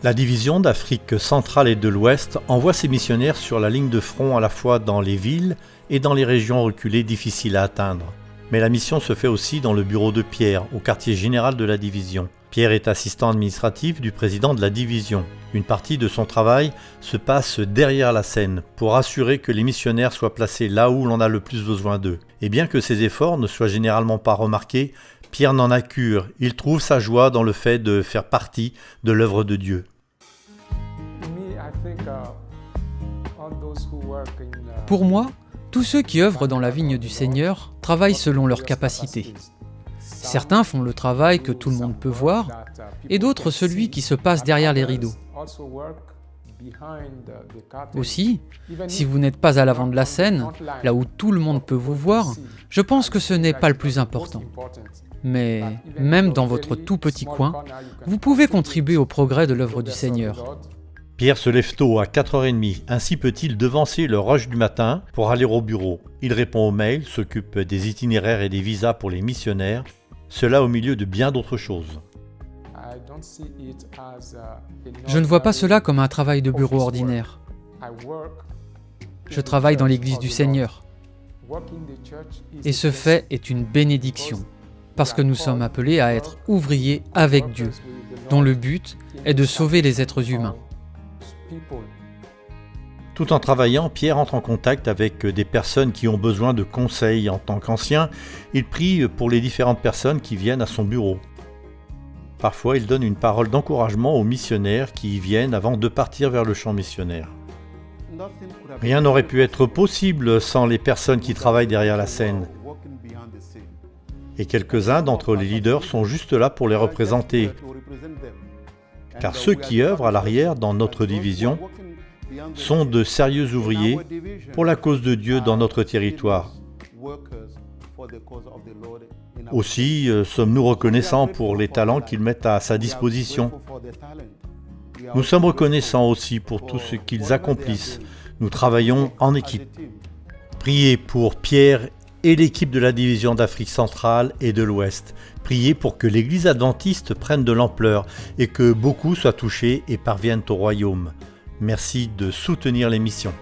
La division d'Afrique centrale et de l'Ouest envoie ses missionnaires sur la ligne de front à la fois dans les villes et dans les régions reculées difficiles à atteindre. Mais la mission se fait aussi dans le bureau de Pierre, au quartier général de la division. Pierre est assistant administratif du président de la division. Une partie de son travail se passe derrière la scène pour assurer que les missionnaires soient placés là où l'on a le plus besoin d'eux. Et bien que ces efforts ne soient généralement pas remarqués, Pierre n'en a cure. Il trouve sa joie dans le fait de faire partie de l'œuvre de Dieu. Pour moi, tous ceux qui œuvrent dans la vigne du Seigneur travaillent selon leurs capacités. Certains font le travail que tout le monde peut voir, et d'autres celui qui se passe derrière les rideaux. Aussi, si vous n'êtes pas à l'avant de la scène, là où tout le monde peut vous voir, je pense que ce n'est pas le plus important. Mais même dans votre tout petit coin, vous pouvez contribuer au progrès de l'œuvre du Seigneur. Pierre se lève tôt à 4h30, ainsi peut-il devancer le rush du matin pour aller au bureau. Il répond aux mails, s'occupe des itinéraires et des visas pour les missionnaires, cela au milieu de bien d'autres choses. Je ne vois pas cela comme un travail de bureau ordinaire. Je travaille dans l'Église du Seigneur. Et ce fait est une bénédiction, parce que nous sommes appelés à être ouvriers avec Dieu, dont le but est de sauver les êtres humains. Tout en travaillant, Pierre entre en contact avec des personnes qui ont besoin de conseils. En tant qu'ancien, il prie pour les différentes personnes qui viennent à son bureau. Parfois, il donne une parole d'encouragement aux missionnaires qui y viennent avant de partir vers le champ missionnaire. Rien n'aurait pu être possible sans les personnes qui travaillent derrière la scène. Et quelques-uns d'entre les leaders sont juste là pour les représenter. Car ceux qui œuvrent à l'arrière dans notre division sont de sérieux ouvriers pour la cause de Dieu dans notre territoire. Aussi, sommes-nous reconnaissants pour les talents qu'ils mettent à sa disposition. Nous sommes reconnaissants aussi pour tout ce qu'ils accomplissent. Nous travaillons en équipe. Priez pour Pierre et l'équipe de la division d'Afrique centrale et de l'Ouest. Priez pour que l'Église adventiste prenne de l'ampleur et que beaucoup soient touchés et parviennent au royaume. Merci de soutenir les missions.